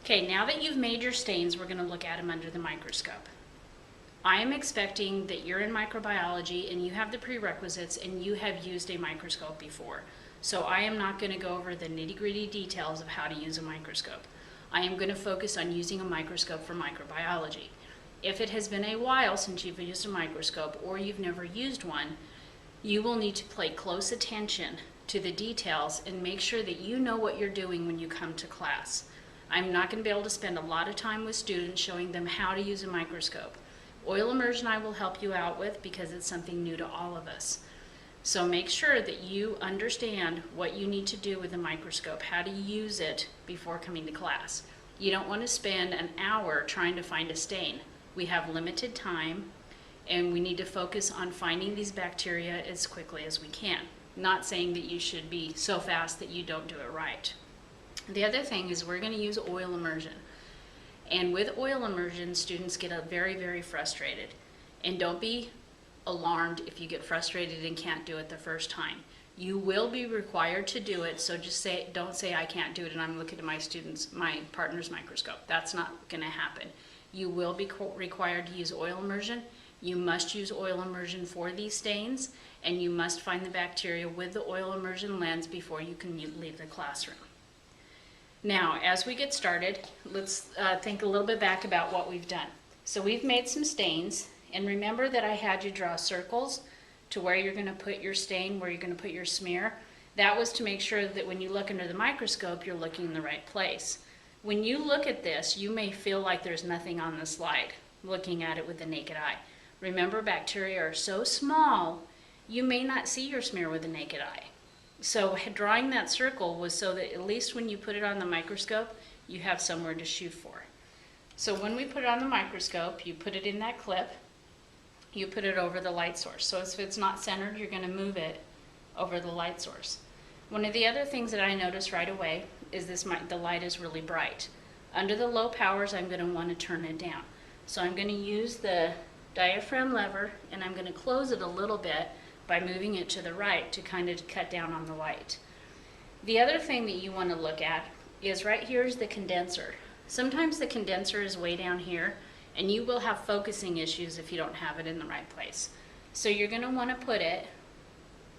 Okay, now that you've made your stains, we're going to look at them under the microscope. I am expecting that you're in microbiology and you have the prerequisites and you have used a microscope before. So I am not going to go over the nitty-gritty details of how to use a microscope. I am going to focus on using a microscope for microbiology. If it has been a while since you've used a microscope or you've never used one, you will need to pay close attention to the details and make sure that you know what you're doing when you come to class. I'm not going to be able to spend a lot of time with students showing them how to use a microscope. Oil immersion I will help you out with because it's something new to all of us. So make sure that you understand what you need to do with the microscope, how to use it before coming to class. You don't want to spend an hour trying to find a stain. We have limited time and we need to focus on finding these bacteria as quickly as we can. Not saying that you should be so fast that you don't do it right. The other thing is we're going to use oil immersion. And with oil immersion, students get very, very frustrated. And don't be alarmed if you get frustrated and can't do it the first time. You will be required to do it, so just don't say I can't do it and I'm looking at my partner's microscope. That's not going to happen. You will be required to use oil immersion. You must use oil immersion for these stains, and you must find the bacteria with the oil immersion lens before you can leave the classroom. Now, as we get started, let's think a little bit back about what we've done. So we've made some stains, and remember that I had you draw circles to where you're going to put your stain, where you're going to put your smear. That was to make sure that when you look under the microscope, you're looking in the right place. When you look at this, you may feel like there's nothing on the slide, looking at it with the naked eye. Remember, bacteria are so small, you may not see your smear with the naked eye. So drawing that circle was so that at least when you put it on the microscope, you have somewhere to shoot for. So when we put it on the microscope, you put it in that clip, you put it over the light source. So if it's not centered, you're going to move it over the light source. One of the other things that I noticed right away is the light is really bright. Under the low powers, I'm going to want to turn it down. So I'm going to use the diaphragm lever and I'm going to close it a little bit by moving it to the right to kind of cut down on the light. The other thing that you want to look at is right here is the condenser. Sometimes the condenser is way down here and you will have focusing issues if you don't have it in the right place. So you're going to want to put it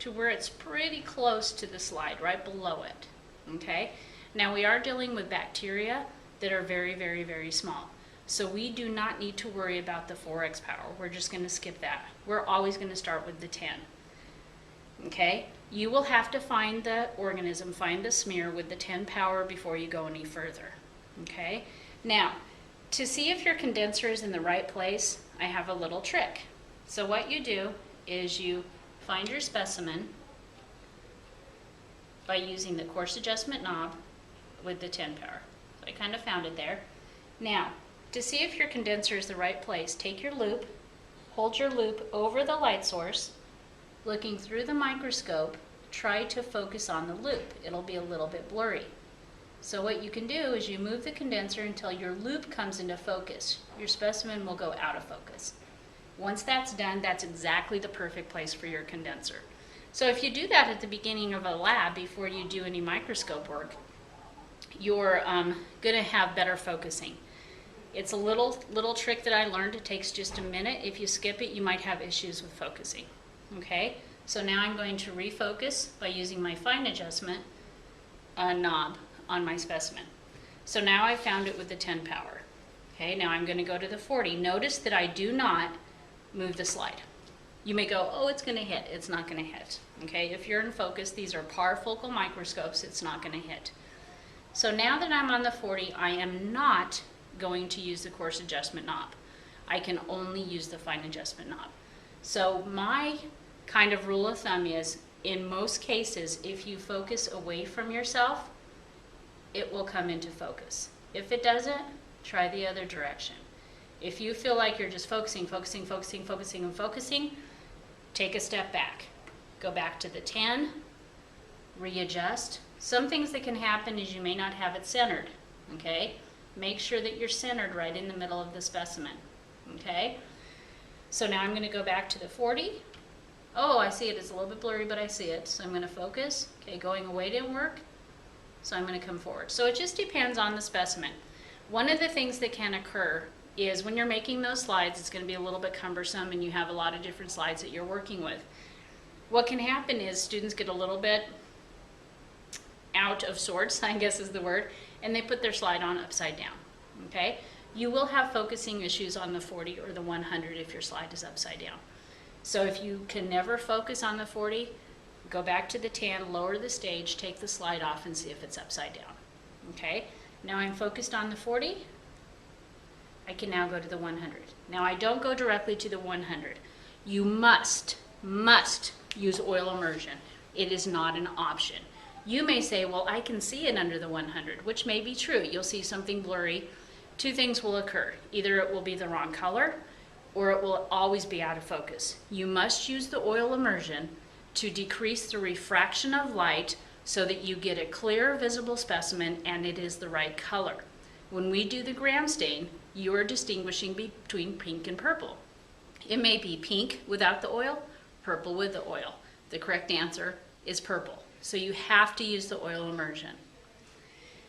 to where it's pretty close to the slide, right below it. Okay? Now we are dealing with bacteria that are very, very, very small. So we do not need to worry about the 4x power. We're just going to skip that. We're always going to start with the 10. Okay? You will have to find the organism, find the smear with the 10 power before you go any further. Okay? Now, to see if your condenser is in the right place, I have a little trick. So what you do is you find your specimen by using the coarse adjustment knob with the 10 power. So I kind of found it there. Now, to see if your condenser is the right place, take your loop, hold your loop over the light source, looking through the microscope, try to focus on the loop. It'll be a little bit blurry. So what you can do is you move the condenser until your loop comes into focus. Your specimen will go out of focus. Once that's done, that's exactly the perfect place for your condenser. So if you do that at the beginning of a lab before you do any microscope work, you're going to have better focusing. It's a little trick that I learned. It takes just a minute. If you skip it, you might have issues with focusing. Okay, so now I'm going to refocus by using my fine adjustment knob on my specimen. So now I found it with the 10 power. Okay, now I'm going to go to the 40. Notice that I do not move the slide. You may go, oh, it's going to hit. It's not going to hit. Okay, if you're in focus, these are parfocal microscopes. It's not going to hit. So now that I'm on the 40, I am not going to use the coarse adjustment knob. I can only use the fine adjustment knob. So my kind of rule of thumb is, in most cases, if you focus away from yourself, it will come into focus. If it doesn't, try the other direction. If you feel like you're just focusing, take a step back. Go back to the 10, readjust. Some things that can happen is you may not have it centered, okay? Make sure that you're centered right in the middle of the specimen, okay? So now I'm going to go back to the 40. Oh, I see it. It's a little bit blurry, but I see it. So I'm going to focus. Okay, going away didn't work, so I'm going to come forward. So it just depends on the specimen. One of the things that can occur is when you're making those slides, it's going to be a little bit cumbersome and you have a lot of different slides that you're working with. What can happen is students get a little bit out of sorts, I guess is the word, and they put their slide on upside down, okay? You will have focusing issues on the 40 or the 100 if your slide is upside down. So if you can never focus on the 40, go back to the 10, lower the stage, take the slide off and see if it's upside down, okay? Now I'm focused on the 40. I can now go to the 100. Now I don't go directly to the 100. You must use oil immersion. It is not an option. You may say, well, I can see it under the 100, which may be true. You'll see something blurry. Two things will occur. Either it will be the wrong color or it will always be out of focus. You must use the oil immersion to decrease the refraction of light so that you get a clear, visible specimen and it is the right color. When we do the gram stain, you are distinguishing between pink and purple. It may be pink without the oil, purple with the oil. The correct answer is purple. So you have to use the oil immersion.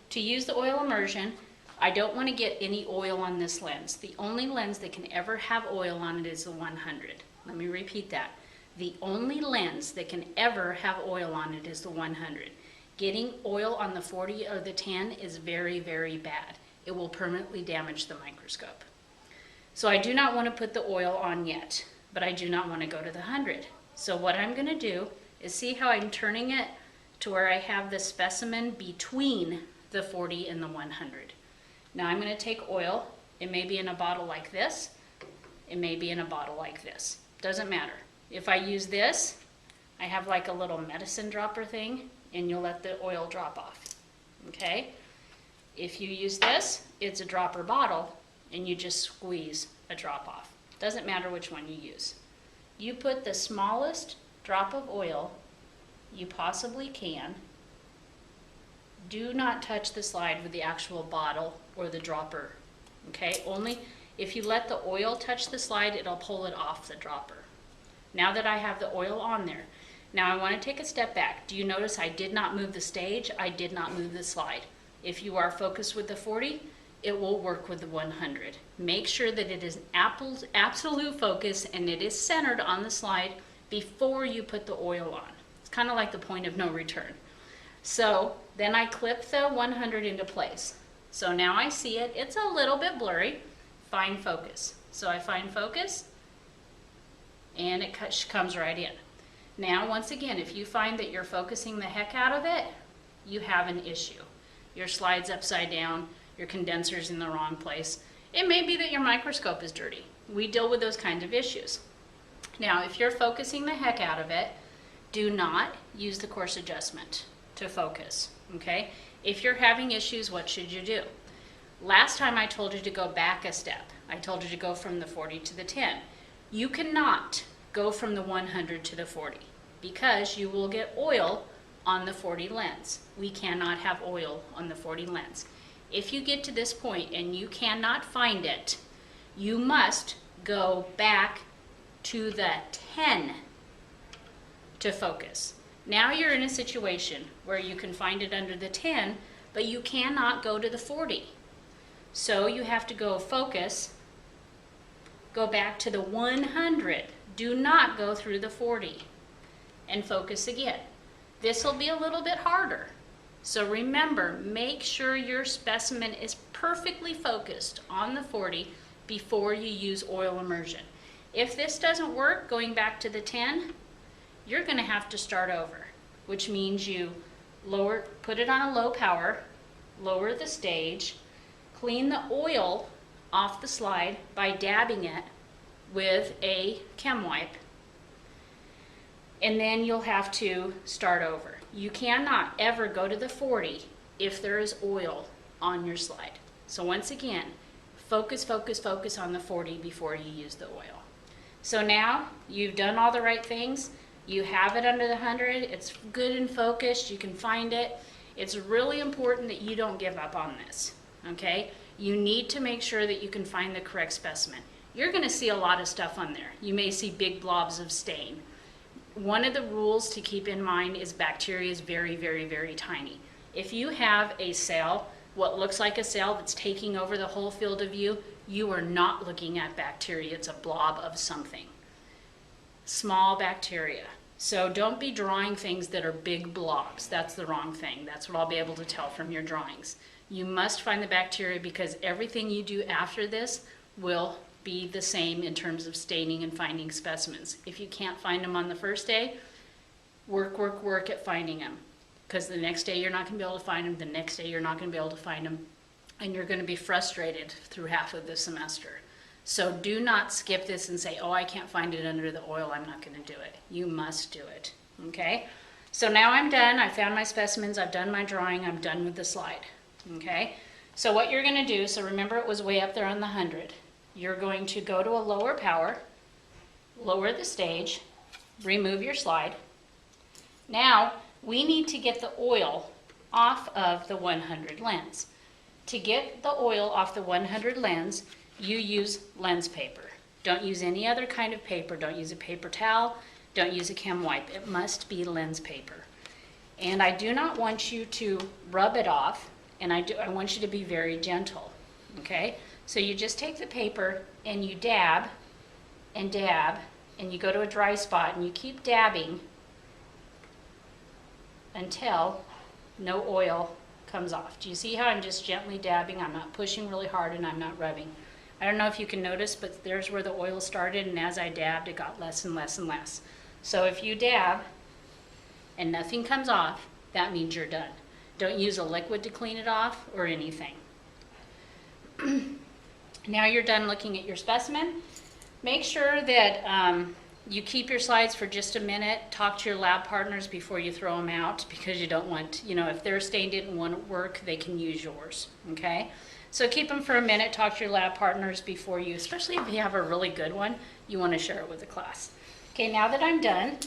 To use the oil immersion, I don't want to get any oil on this lens. The only lens that can ever have oil on it is the 100. Let me repeat that. The only lens that can ever have oil on it is the 100. Getting oil on the 40 or the 10 is very, very bad. It will permanently damage the microscope. So I do not want to put the oil on yet, but I do not want to go to the 100. So what I'm going to do is see how I'm turning it to where I have the specimen between the 40 and the 100. Now I'm going to take oil. It may be in a bottle like this. It may be in a bottle like this. Doesn't matter. If I use this, I have like a little medicine dropper thing, and you'll let the oil drop off. Okay? If you use this, it's a dropper bottle, and you just squeeze a drop off. Doesn't matter which one you use. You put the smallest drop of oil you possibly can. Do not touch the slide with the actual bottle or the dropper. Okay? Only if you let the oil touch the slide, it'll pull it off the dropper. Now that I have the oil on there, now I want to take a step back. Do you notice I did not move the stage? I did not move the slide. If you are focused with the 40, it will work with the 100. Make sure that it is absolute focus and it is centered on the slide before you put the oil on. It's kind of like the point of no return. So then I clip the 100 into place. So now I see it. It's a little bit blurry. Find focus. So I find focus and it comes right in. Now once again, if you find that you're focusing the heck out of it, you have an issue. Your slide's upside down, your condenser's in the wrong place. It may be that your microscope is dirty. We deal with those kinds of issues. Now, if you're focusing the heck out of it, do not use the coarse adjustment to focus, okay? If you're having issues, what should you do? Last time I told you to go back a step. I told you to go from the 40 to the 10. You cannot go from the 100 to the 40 because you will get oil on the 40 lens. We cannot have oil on the 40 lens. If you get to this point and you cannot find it, you must go back to the 10 to focus. Now you're in a situation where you can find it under the 10, but you cannot go to the 40. So you have to go focus, go back to the 100. Do not go through the 40 and focus again. This will be a little bit harder. So remember, make sure your specimen is perfectly focused on the 40 before you use oil immersion. If this doesn't work, going back to the 10, you're going to have to start over, which means you put it on a low power, lower the stage, clean the oil off the slide by dabbing it with a chem wipe, and then you'll have to start over. You cannot ever go to the 40 if there is oil on your slide. So once again, focus, focus, focus on the 40 before you use the oil. So now you've done all the right things. You have it under the 100. It's good and focused. You can find it. It's really important that you don't give up on this, okay? You need to make sure that you can find the correct specimen. You're going to see a lot of stuff on there. You may see big blobs of stain. One of the rules to keep in mind is bacteria is very, very, very tiny. If you have a cell what looks like a cell that's taking over the whole field of view, you are not looking at bacteria. It's a blob of something. Small bacteria. So don't be drawing things that are big blobs. That's the wrong thing. That's what I'll be able to tell from your drawings. You must find the bacteria because everything you do after this will be the same in terms of staining and finding specimens. If you can't find them on the first day, work at finding them. Because the next day you're not going to be able to find them, the next day you're not going to be able to find them, and you're going to be frustrated through half of the semester. So do not skip this and say, oh, I can't find it under the oil, I'm not going to do it. You must do it, okay? So now I'm done, I found my specimens, I've done my drawing, I'm done with the slide, okay? So what you're going to do, so remember it was way up there on the 100. You're going to go to a lower power, lower the stage, remove your slide. Now, we need to get the oil off of the 100 lens. To get the oil off the 100 lens, you use lens paper. Don't use any other kind of paper. Don't use a paper towel. Don't use a chem wipe. It must be lens paper. And I do not want you to rub it off, and I want you to be very gentle, okay? So you just take the paper and you dab, and you go to a dry spot and you keep dabbing until no oil comes off. Do you see how I'm just gently dabbing? I'm not pushing really hard and I'm not rubbing. I don't know if you can notice, but there's where the oil started, and as I dabbed, it got less and less and less. So if you dab and nothing comes off, that means you're done. Don't use a liquid to clean it off or anything. Now you're done looking at your specimen. Make sure that you keep your slides for just a minute. Talk to your lab partners before you throw them out, because you don't want, if their stain didn't want to work, they can use yours, okay? So keep them for a minute, talk to your lab partners before you, especially if you have a really good one, you want to share it with the class. Okay, now that I'm done,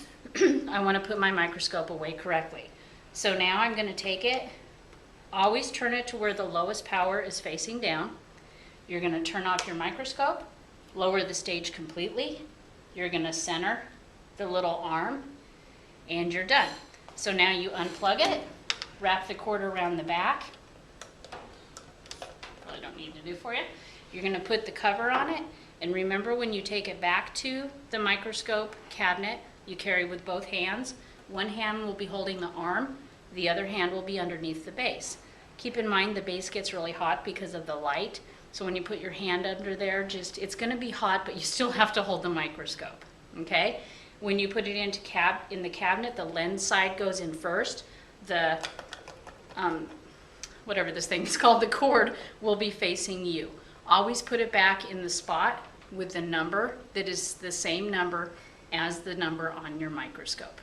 I want to put my microscope away correctly. So now I'm going to take it, always turn it to where the lowest power is facing down. You're going to turn off your microscope, lower the stage completely. You're going to center the little arm, and you're done. So now you unplug it, wrap the cord around the back. Probably don't need to do for you. You're going to put the cover on it, and remember when you take it back to the microscope cabinet, you carry with both hands. One hand will be holding the arm, the other hand will be underneath the base. Keep in mind the base gets really hot because of the light. So when you put your hand under there, it's going to be hot, but you still have to hold the microscope, okay? When you put it in the cabinet, the lens side goes in first. The, whatever this thing is called, the cord will be facing you. Always put it back in the spot with the number that is the same number as the number on your microscope.